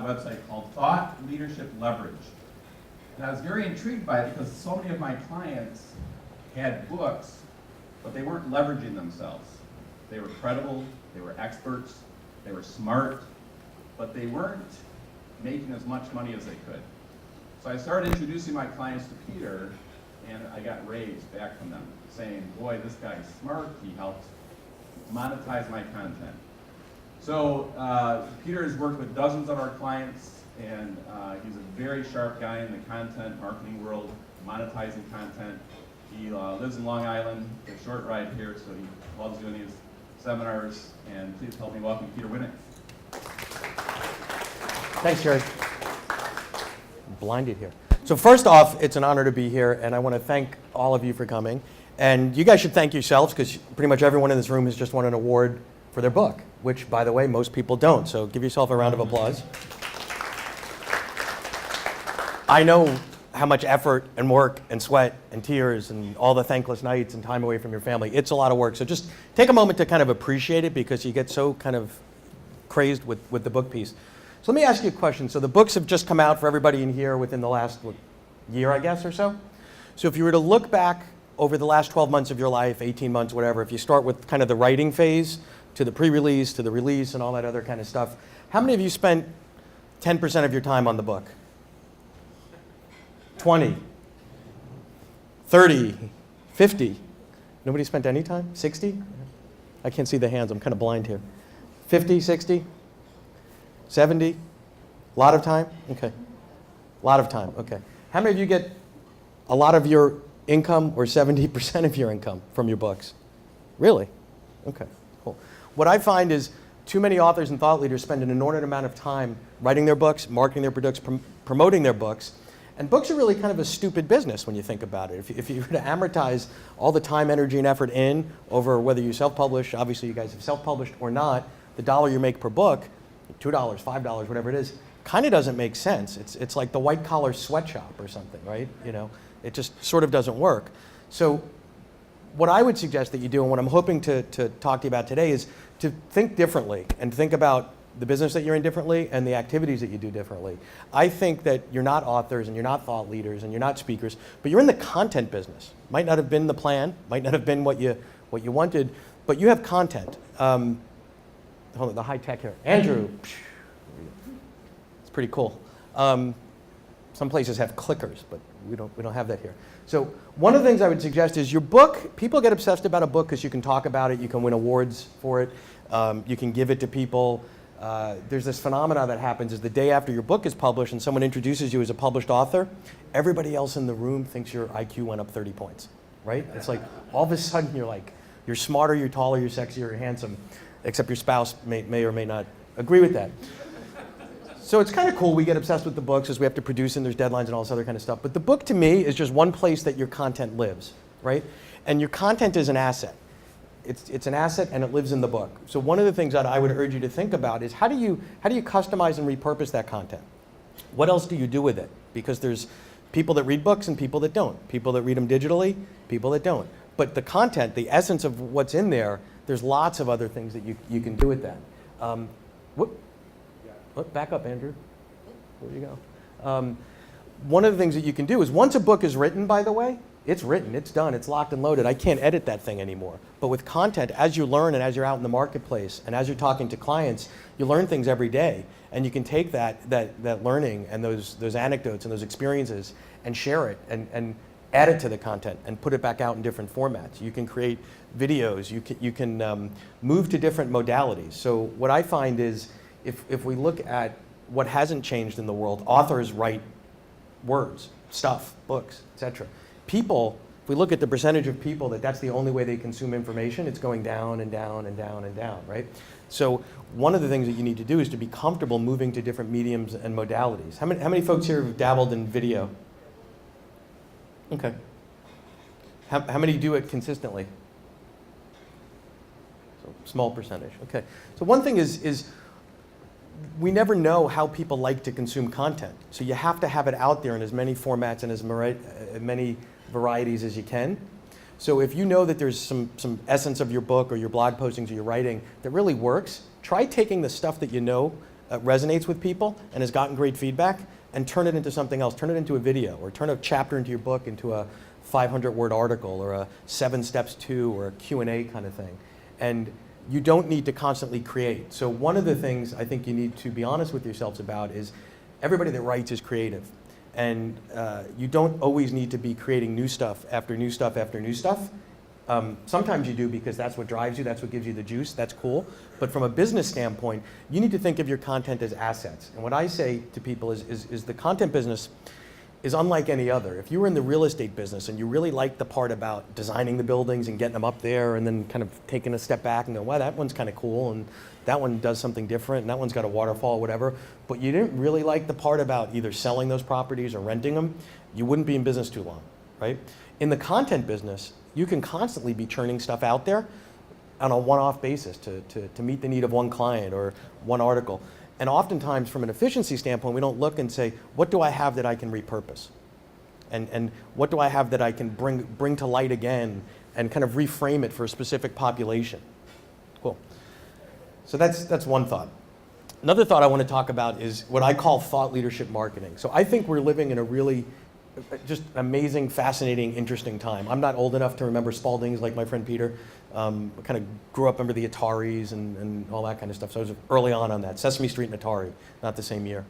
website called Thought Leadership Leverage. And I was very intrigued by it because so many of my clients had books, but they weren't leveraging themselves. They were credible, they were experts, they were smart, but they weren't making as much money as they could. So I started introducing my clients to Peter, and I got raves back from them saying, boy, this guy's smart, he helped monetize my content. So Peter has worked with dozens of our clients, and he's a very sharp guy in the content marketing world, monetizing content. He lives in Long Island, a short ride here, so he loves doing these seminars. And please help me welcome Peter Winick. Thanks, Jerry. I'm blinded here. So first off, it's an honor to be here, and I want to thank all of you for coming. And you guys should thank yourselves, because pretty much everyone in this room has just won an award for their book, which, by the way, most people don't. So give yourself a round of applause. I know how much effort and work and sweat and tears and all the thankless nights and time away from your family. It's a lot of work. So just take a moment to kind of appreciate it, because you get so kind of crazed with the book piece. So let me ask you a question. So the books have just come out for everybody in here within the last year, I guess, or so. So if you were to look back over the last 12 months of your life, 18 months, whatever, if you start with kind of the writing phase to the pre-release to the release and all that other kind of stuff, how many of you spent 10% of your time on the book? 20, 30, 50. Nobody spent any time? 60? I can't see the hands. I'm kind of blind here. 50, 60, 70? A lot of time? Okay. A lot of time. Okay. How many of you get a lot of your income or 70% of your income from your books? Really? Okay, cool. What I find is too many authors and thought leaders spend an inordinate amount of time writing their books, marketing their books, promoting their books. And books are really kind of a stupid business when you think about it. If you were to amortize all the time, energy, and effort in over whether you self-publish, obviously you guys have self-published or not, the dollar you make per book, $2, $5, whatever it is, kind of doesn't make sense. It's like the white-collar sweatshop or something, right? You know, it just sort of doesn't work. So what I would suggest that you do, and what I'm hoping to talk to you about today, is to think differently and think about the business that you're in differently and the activities that you do differently. I think that you're not authors and you're not thought leaders and you're not speakers, but you're in the content business. Might not have been the plan, might not have been what you wanted, but you have content. Hold on, the high tech here. Andrew, it's pretty cool. Some places have clickers, but we don't have that here. So one of the things I would suggest is your book. People get obsessed about a book because you can talk about it, you can win awards for it, you can give it to people. There's this phenomena that happens is the day after your book is published and someone introduces you as a published author, everybody else in the room thinks your IQ went up 30 points, right? It's like all of a sudden you're smarter, you're taller, you're sexier, you're handsome, except your spouse may or may not agree with that. So it's kind of cool. We get obsessed with the books as we have to produce and there's deadlines and all this other kind of stuff. But the book to me is just one place that your content lives, right? And your content is an asset. It's an asset and it lives in the book. So one of the things that I would urge you to think about is how do you customize and repurpose that content? What else do you do with it? Because there's people that read books and people that don't. People that read them digitally, people that don't. But the content, the essence of what's in there, there's lots of other things that you can do with that. Back up, Andrew. Where you go? One of the things that you can do is once a book is written, by the way, it's written, it's done, it's locked and loaded. I can't edit that thing anymore. But with content, as you learn and as you're out in the marketplace and as you're talking to clients, you learn things every day. And you can take that learning and those anecdotes and those experiences and share it and add it to the content and put it back out in different formats. You can create videos. You can move to different modalities. So what I find is if we look at what hasn't changed in the world, authors write words, stuff, books, etc. People, if we look at the percentage of people that's the only way they consume information, it's going down and down and down and down, right? So one of the things that you need to do is to be comfortable moving to different mediums and modalities. How many folks here have dabbled in video? Okay. How many do it consistently? So small percentage, okay. So one thing is we never know how people like to consume content. So you have to have it out there in as many formats and as many varieties as you can. So if you know that there's some essence of your book or your blog postings or your writing that really works, try taking the stuff that you know resonates with people and has gotten great feedback, and turn it into something else. Turn it into a video, or turn a chapter into your book into a 500-word article, or a 7 steps to, or a Q&A kind of thing. And you don't need to constantly create. So one of the things I think you need to be honest with yourselves about is everybody that writes is creative. And you don't always need to be creating new stuff after new stuff after new stuff. Sometimes you do because that's what drives you, that's what gives you the juice, that's cool. But from a business standpoint, you need to think of your content as assets. And what I say to people is the content business is unlike any other. If you were in the real estate business and you really like the part about designing the buildings and getting them up there and then kind of taking a step back and go, wow, that one's kind of cool, and that one does something different, and that one's got a waterfall, whatever, but you didn't really like the part about either selling those properties or renting them, you wouldn't be in business too long, right? In the content business, you can constantly be churning stuff out there on a one-off basis to meet the need of one client or one article. And oftentimes, from an efficiency standpoint, we don't look and say, what do I have that I can repurpose? And what do I have that I can bring to light again and kind of reframe it for a specific population? Cool. So that's one thought. Another thought I want to talk about is what I call thought leadership marketing. So I think we're living in a really just amazing, fascinating, interesting time. I'm not old enough to remember Spaldings like my friend Peter. I kind of grew up under the Ataris and all that kind of stuff. So I was early on that. Sesame Street and Atari, not the same year,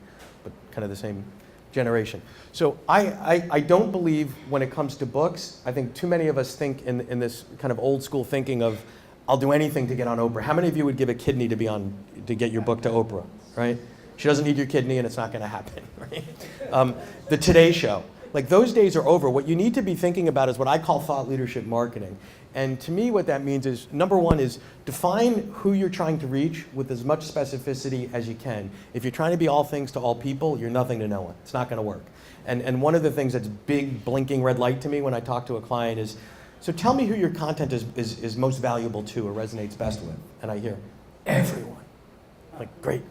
but kind of the same generation. So I don't believe when it comes to books, I think too many of us think in this kind of old school thinking of, I'll do anything to get on Oprah. How many of you would give a kidney to get your book to Oprah, right? She doesn't need your kidney and it's not going to happen, right? The Today Show. Like, those days are over. What you need to be thinking about is what I call thought leadership marketing. And to me, what that means is, number one is define who you're trying to reach with as much specificity as you can. If you're trying to be all things to all people, you're nothing to no one. It's not going to work. And one of the things that's big blinking red light to me when I talk to a client is, so tell me who your content is most valuable to or resonates best with. And I hear, everyone. I'm like, great.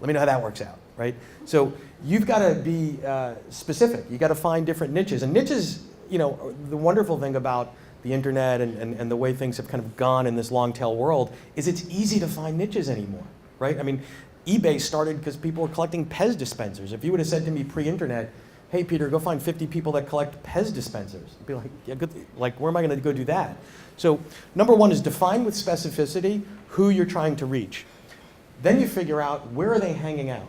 Let me know how that works out, right? So you've got to be specific. You got to find different niches. And niches, you know, the wonderful thing about the internet and the way things have kind of gone in this long tail world is it's easy to find niches anymore, right? I mean, eBay started because people were collecting Pez dispensers. If you would have said to me pre-internet, hey, Peter, go find 50 people that collect Pez dispensers, I'd be like, yeah, good. Like, where am I going to go do that? So number one is define with specificity who you're trying to reach. Then you figure out where are they hanging out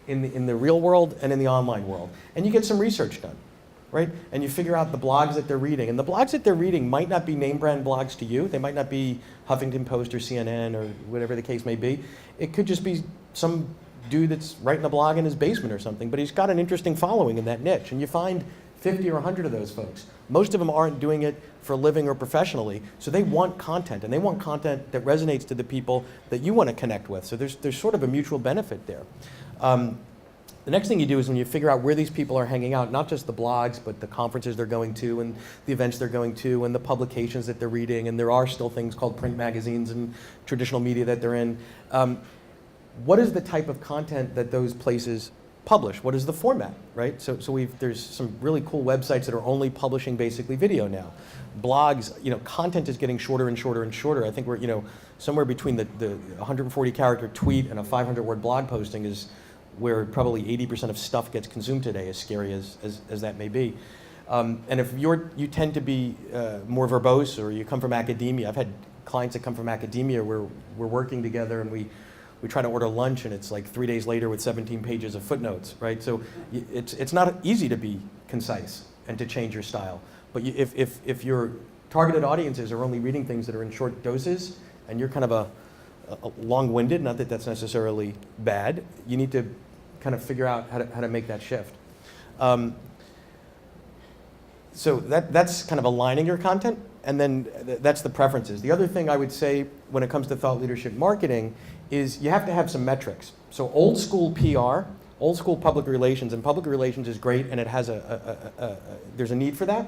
in the real world and in the online world. And you get some research done, right? And you figure out the blogs that they're reading. And the blogs that they're reading might not be name brand blogs to you. They might not be Huffington Post or CNN or whatever the case may be. It could just be some dude that's writing a blog in his basement or something, but he's got an interesting following in that niche. And you find 50 or 100 of those folks. Most of them aren't doing it for a living or professionally, so they want content, and they want content that resonates to the people that you want to connect with. So there's sort of a mutual benefit there. The next thing you do is when you figure out where these people are hanging out, not just the blogs, but the conferences they're going to and the events they're going to and the publications that they're reading, and there are still things called print magazines and traditional media that they're in. What is the type of content that those places publish? What is the format, right? So there's some really cool websites that are only publishing basically video now. Blogs, you know, content is getting shorter and shorter and shorter. I think we're, you know, somewhere between the 140 character tweet and a 500 word blog posting is where probably 80% of stuff gets consumed today, as scary as that may be. And if you tend to be more verbose, or you come from academia, I've had clients that come from academia where we're working together and we try to order lunch and it's like 3 days later with 17 pages of footnotes, right? So it's not easy to be concise and to change your style. But if your targeted audiences are only reading things that are in short doses and you're kind of a long-winded, not that that's necessarily bad, you need to kind of figure out how to make that shift. So that's kind of aligning your content, and then that's the preferences. The other thing I would say when it comes to thought leadership marketing is you have to have some metrics. So old school PR, old school public relations, and public relations is great, and it has there's a need for that.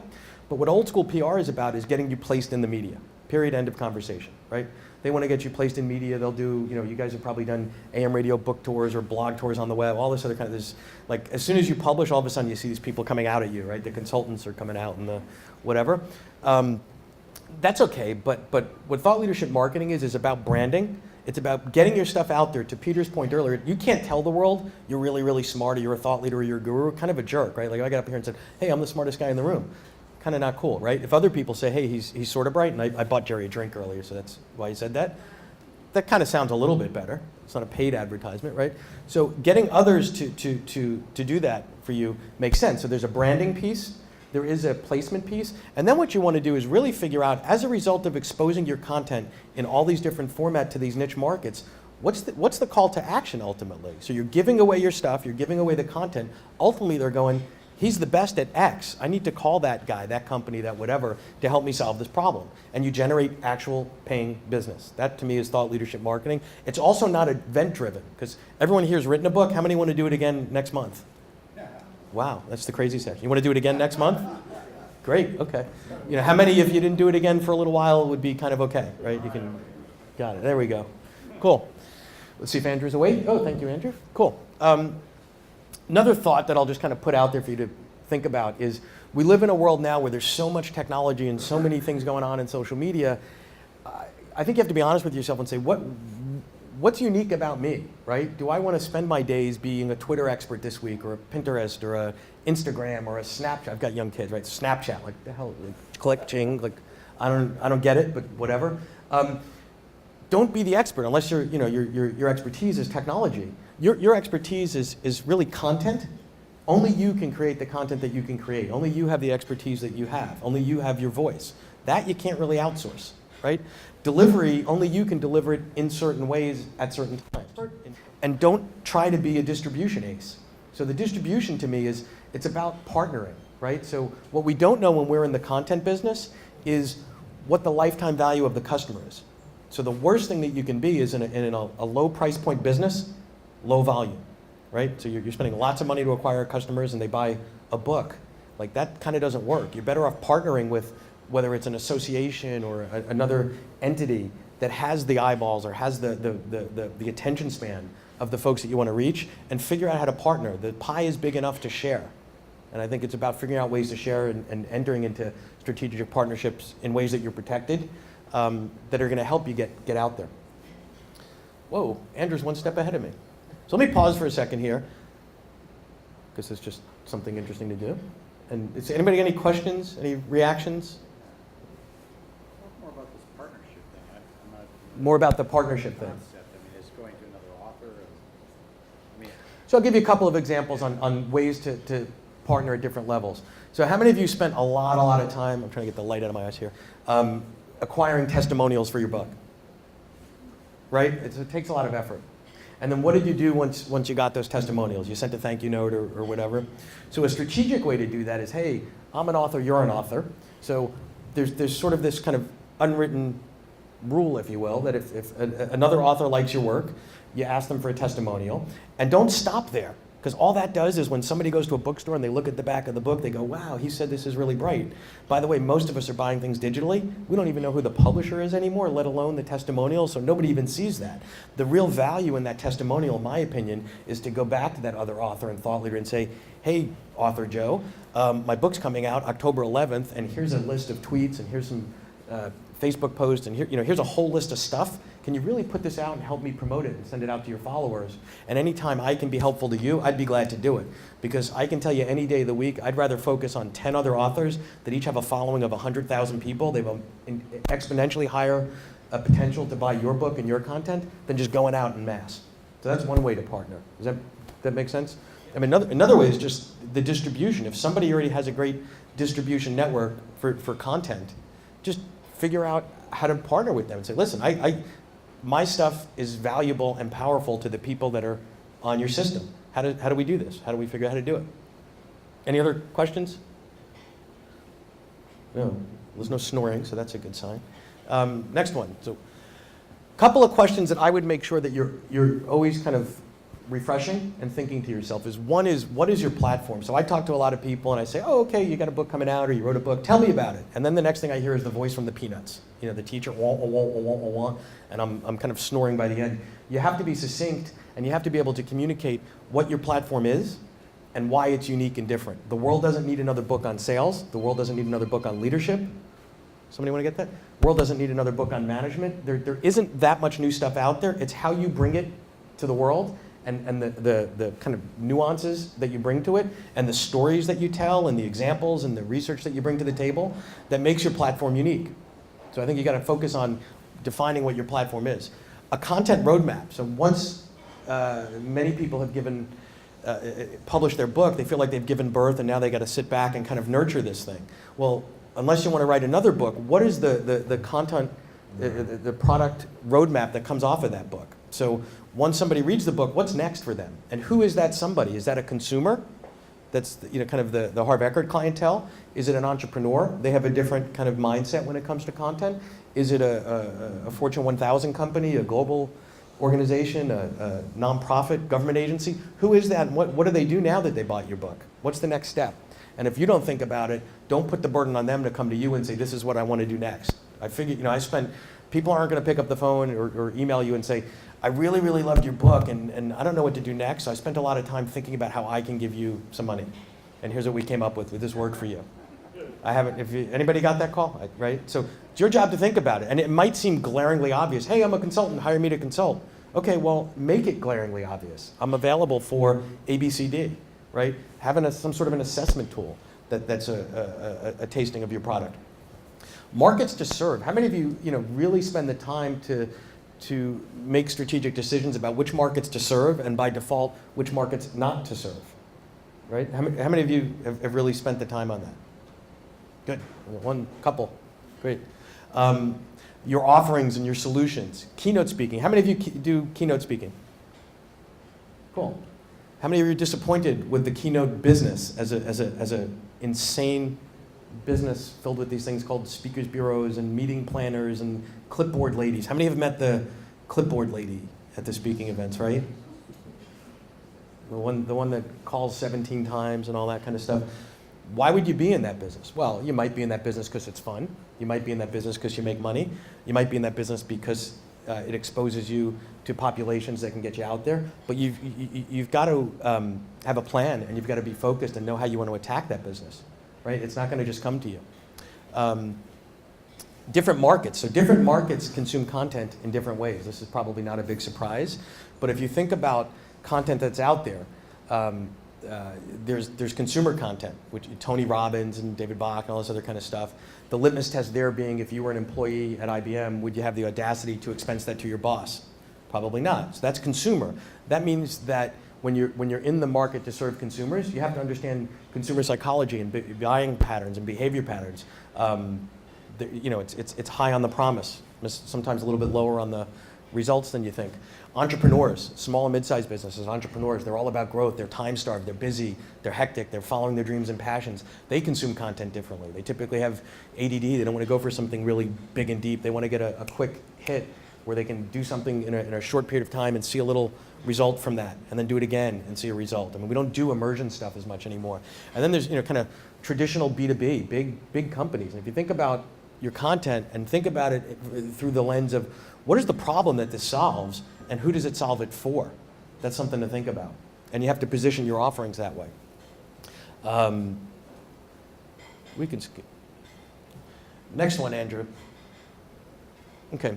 But what old school PR is about is getting you placed in the media. Period, end of conversation, right? They want to get you placed in media. They'll do, you know, you guys have probably done AM radio book tours or blog tours on the web, all this other kind of this, like as soon as you publish, all of a sudden you see these people coming out at you, right? The consultants are coming out and the whatever. That's okay, but what thought leadership marketing is about branding. It's about getting your stuff out there. To Peter's point earlier, you can't tell the world you're really, really smart, or you're a thought leader, or you're a guru. Kind of a jerk, right? Like I got up here and said, hey, I'm the smartest guy in the room. Kind of not cool, right? If other people say, hey, he's sort of bright, and I bought Jerry a drink earlier, so that's why he said that. That kind of sounds a little bit better. It's not a paid advertisement, right? So getting others to do that for you makes sense. So there's a branding piece, there is a placement piece, and then what you want to do is really figure out, as a result of exposing your content in all these different formats to these niche markets, what's the call to action ultimately? So you're giving away your stuff, you're giving away the content. Ultimately, they're going, he's the best at X. I need to call that guy, that company, that whatever, to help me solve this problem. And you generate actual paying business. That to me is thought leadership marketing. It's also not event driven, because everyone here has written a book. How many want to do it again next month? Wow, that's the crazy section. You want to do it again next month? Great, okay. You know, how many, if you didn't do it again for a little while, would be kind of okay, right? You can, got it, there we go. Cool. Let's see if Andrew's awake. Oh, thank you, Andrew. Cool. Another thought that I'll just kind of put out there for you to think about is, we live in a world now where there's so much technology and so many things going on in social media. I think you have to be honest with yourself and say, what's unique about me, right? Do I want to spend my days being a Twitter expert this week, or a Pinterest, or a Instagram, or a Snapchat? I've got young kids, right? Snapchat, like the hell, like, click, ching, like I don't get it, but whatever. Don't be the expert unless your expertise is technology. Your expertise is really content. Only you can create the content that you can create. Only you have the expertise that you have. Only you have your voice. That you can't really outsource, right? Delivery, only you can deliver it in certain ways at certain times. And don't try to be a distribution ace. So the distribution to me it's about partnering, right? So what we don't know when we're in the content business is what the lifetime value of the customer is. So the worst thing that you can be is in a low price point business, low volume, right? So you're spending lots of money to acquire customers and they buy a book. Like that kind of doesn't work. You're better off partnering with, whether it's an association or another entity that has the eyeballs or has the attention span of the folks that you want to reach, and figure out how to partner. The pie is big enough to share. And I think it's about figuring out ways to share and entering into strategic partnerships in ways that you're protected, that are going to help you get out there. Whoa, Andrew's one step ahead of me. So let me pause for a second here, because it's just something interesting to do. And is anybody got any questions, any reactions? More about this partnership thing. I'm not More about the partnership thing. concept. I mean, it's going to another author. I mean, So I'll give you a couple of examples on ways to partner at different levels. So how many of you spent a lot of time, I'm trying to get the light out of my eyes here, acquiring testimonials for your book? Right? It takes a lot of effort. And then what did you do once you got those testimonials? You sent a thank you note or whatever. So a strategic way to do that is, hey, I'm an author, you're an author. So there's sort of this kind of unwritten rule, if you will, that if another author likes your work, you ask them for a testimonial. And don't stop there, because all that does is when somebody goes to a bookstore and they look at the back of the book, they go, wow, he said this is really bright. By the way, most of us are buying things digitally. We don't even know who the publisher is anymore, let alone the testimonial, so nobody even sees that. The real value in that testimonial, in my opinion, is to go back to that other author and thought leader and say, hey, author Joe, my book's coming out October 11th, and here's a list of tweets, and here's some Facebook posts, and here's a whole list of stuff. Can you really put this out and help me promote it and send it out to your followers? And anytime I can be helpful to you, I'd be glad to do it. Because I can tell you any day of the week, I'd rather focus on 10 other authors that each have a following of 100,000 people. They have an exponentially higher potential to buy your book and your content than just going out en masse. So that's one way to partner. Does that make sense? I mean, another way is just the distribution. If somebody already has a great distribution network for content, just figure out how to partner with them and say, listen, my stuff is valuable and powerful to the people that are on your system. How do we do this? How do we figure out how to do it? Any other questions? No, there's no snoring, so that's a good sign. Next one. So, a couple of questions that I would make sure that you're always kind of refreshing and thinking to yourself is, one is, what is your platform? So I talk to a lot of people and I say, oh, okay, you got a book coming out or you wrote a book, tell me about it. And then the next thing I hear is the voice from the Peanuts. The teacher, wah, wah, wah, wah, wah, wah, and I'm kind of snoring by the end. You have to be succinct and you have to be able to communicate what your platform is and why it's unique and different. The world doesn't need another book on sales. The world doesn't need another book on leadership. Somebody want to get that? World doesn't need another book on management. There isn't that much new stuff out there. It's how you bring it to the world and the kind of nuances that you bring to it and the stories that you tell and the examples and the research that you bring to the table that makes your platform unique. So I think you got to focus on defining what your platform is. A content roadmap. So once many people have published their book, they feel like they've given birth and now they got to sit back and kind of nurture this thing. Well, unless you want to write another book, what is the content, the product roadmap that comes off of that book? So once somebody reads the book, what's next for them? And who is that somebody? Is that a consumer? That's kind of the Harv Eckert clientele? Is it an entrepreneur? They have a different kind of mindset when it comes to content. Is it a Fortune 1000 company, a global organization, a nonprofit, government agency? Who is that and what do they do now that they bought your book? What's the next step? And if you don't think about it, don't put the burden on them to come to you and say, this is what I want to do next. I figured, people aren't going to pick up the phone or email you and say, I really, really loved your book and I don't know what to do next. So I spent a lot of time thinking about how I can give you some money. And here's what we came up with this word for you. I haven't, anybody got that call, right? So it's your job to think about it. And it might seem glaringly obvious. Hey, I'm a consultant, hire me to consult. Okay, well, make it glaringly obvious. I'm available for ABCD, right? Having some sort of an assessment tool that's a tasting of your product. Markets to serve. How many of you, really spend the time to make strategic decisions about which markets to serve and by default, which markets not to serve, right? How many of you have really spent the time on that? Good, one couple, great. Your offerings and your solutions. Keynote speaking, how many of you do keynote speaking? Cool. How many of you are disappointed with the keynote business as a insane business filled with these things called speakers bureaus and meeting planners and clipboard ladies? How many have met the clipboard lady at the speaking events, right? The one that calls 17 times and all that kind of stuff. Why would you be in that business? Well, you might be in that business because it's fun. You might be in that business because you make money. You might be in that business because it exposes you to populations that can get you out there. But you've got to have a plan and you've got to be focused and know how you want to attack that business, right? It's not going to just come to you. Different markets. So different markets consume content in different ways. This is probably not a big surprise. But if you think about content that's out there, there's consumer content, which Tony Robbins and David Bach and all this other kind of stuff. The litmus test there being, if you were an employee at IBM, would you have the audacity to expense that to your boss? Probably not. So that's consumer. That means that when you're in the market to serve consumers, you have to understand consumer psychology and buying patterns and behavior patterns. It's high on the promise, sometimes a little bit lower on the results than you think. Entrepreneurs, small and mid-sized businesses, entrepreneurs, they're all about growth. They're time-starved, they're busy, they're hectic, they're following their dreams and passions. They consume content differently. They typically have ADD. They don't want to go for something really big and deep. They want to get a quick hit where they can do something in a short period of time and see a little result from that, and then do it again and see a result. I mean, we don't do immersion stuff as much anymore. And then there's kind of traditional B2B, big companies. And if you think about your content and think about it through the lens of what is the problem that this solves and who does it solve it for? That's something to think about. And you have to position your offerings that way. We can skip. Next one, Andrew. Okay.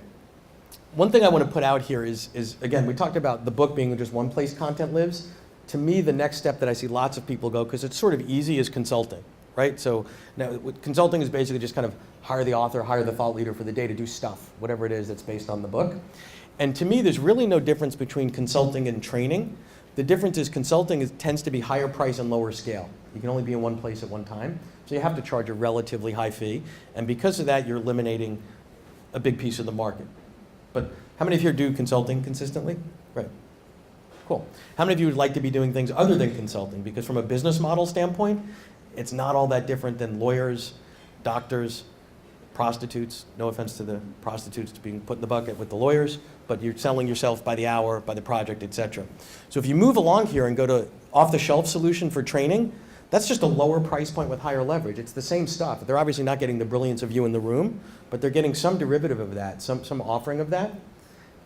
One thing I want to put out here is again, we talked about the book being just one place content lives. To me, the next step that I see lots of people go, because it's sort of easy, is consulting, right? So now consulting is basically just kind of hire the author, hire the thought leader for the day to do stuff, whatever it is that's based on the book. And to me, there's really no difference between consulting and training. The difference is consulting tends to be higher price and lower scale. You can only be in one place at one time, so you have to charge a relatively high fee. And because of that, you're eliminating a big piece of the market. But how many of you do consulting consistently? Right. Cool. How many of you would like to be doing things other than consulting? Because from a business model standpoint, it's not all that different than lawyers, doctors, prostitutes. No offense to the prostitutes being put in the bucket with the lawyers, but you're selling yourself by the hour, by the project, etc. So if you move along here and go to off-the-shelf solution for training, that's just a lower price point with higher leverage. It's the same stuff. They're obviously not getting the brilliance of you in the room, but they're getting some derivative of that, some offering of that,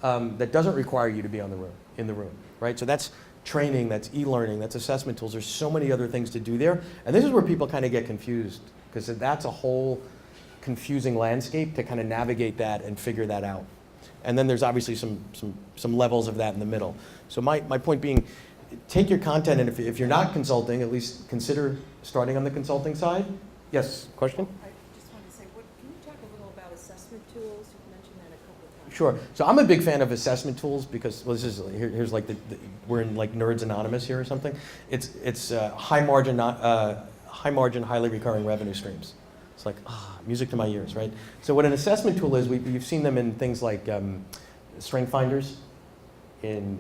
that doesn't require you to be in the room, right? So that's training, that's e-learning, that's assessment tools. There's so many other things to do there. And this is where people kind of get confused, because that's a whole confusing landscape to kind of navigate that and figure that out. And then there's obviously some levels of that in the middle. So my point being, take your content, and if you're not consulting, at least consider starting on the consulting side. Yes, question? I just wanted to say, can you talk a little about assessment tools? You've mentioned that a couple of times. Sure. So I'm a big fan of assessment tools because, well, this is here's like we're in like Nerds Anonymous here or something. It's high margin, highly recurring revenue streams. It's like music to my ears, right? So what an assessment tool is, you've seen them in things like strength finders, in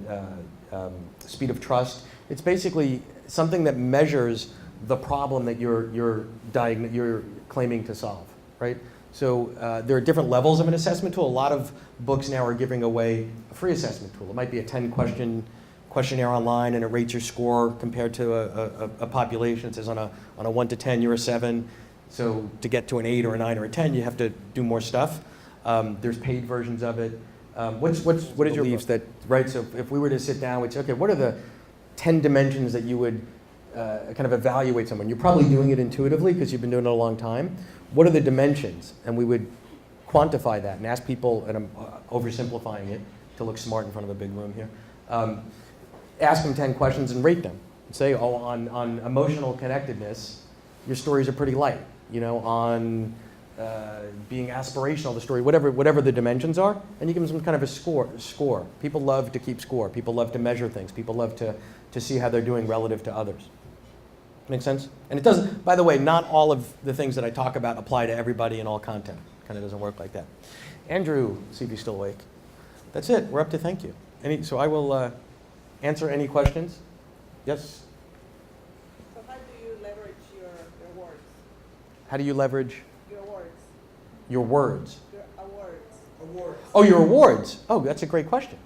speed of trust. It's basically something that measures the problem that you're claiming to solve, right? So there are different levels of an assessment tool. A lot of books now are giving away a free assessment tool. It might be a 10-question questionnaire online, and it rates your score compared to a population. It says on a 1 to 10, you're a 7. So to get to an 8 or a 9 or a 10, you have to do more stuff. There's paid versions of it. What is your beliefs that, right? So if we were to sit down, we'd say, okay, what are the 10 dimensions that you would kind of evaluate someone? You're probably doing it intuitively because you've been doing it a long time. What are the dimensions? And we would quantify that and ask people, and I'm oversimplifying it to look smart in front of a big room here. Ask them 10 questions and rate them. And say, oh, on emotional connectedness, your stories are pretty light. You know, on being aspirational, the story, whatever the dimensions are, and you give them some kind of a score. People love to keep score. People love to measure things. People love to see how they're doing relative to others. Make sense? And it doesn't, by the way, not all of the things that I talk about apply to everybody in all content. It kind of doesn't work like that. Andrew, see if he's still awake. That's it. We're up to thank you. So I will answer any questions. Yes? So how do you leverage your words? How do you leverage Your words. your words? Your awards. Awards. Oh, your awards. Oh, that's a great question.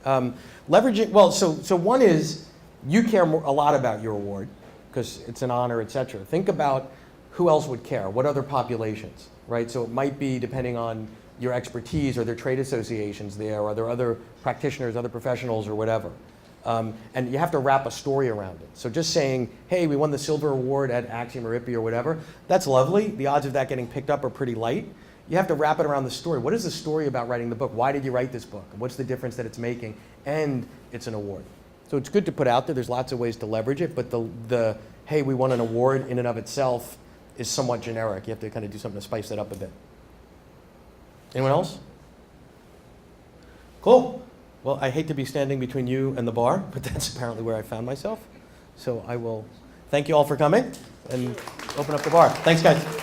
Leveraging, well, so one is you care a lot about your award because it's an honor, et cetera. Think about who else would care, what other populations, right? So it might be depending on your expertise, or there trade associations there, or there are other practitioners, other professionals, or whatever. And you have to wrap a story around it. So just saying, hey, we won the silver award at Axiom or IPPY or whatever, that's lovely. The odds of that getting picked up are pretty light. You have to wrap it around the story. What is the story about writing the book? Why did you write this book? What's the difference that it's making? And it's an award. So it's good to put out there. There's lots of ways to leverage it, but the hey, we won an award in and of itself is somewhat generic. You have to kind of do something to spice that up a bit. Anyone else? Cool. Well, I hate to be standing between you and the bar, but that's apparently where I found myself. So I will thank you all for coming and open up the bar. Thanks, guys.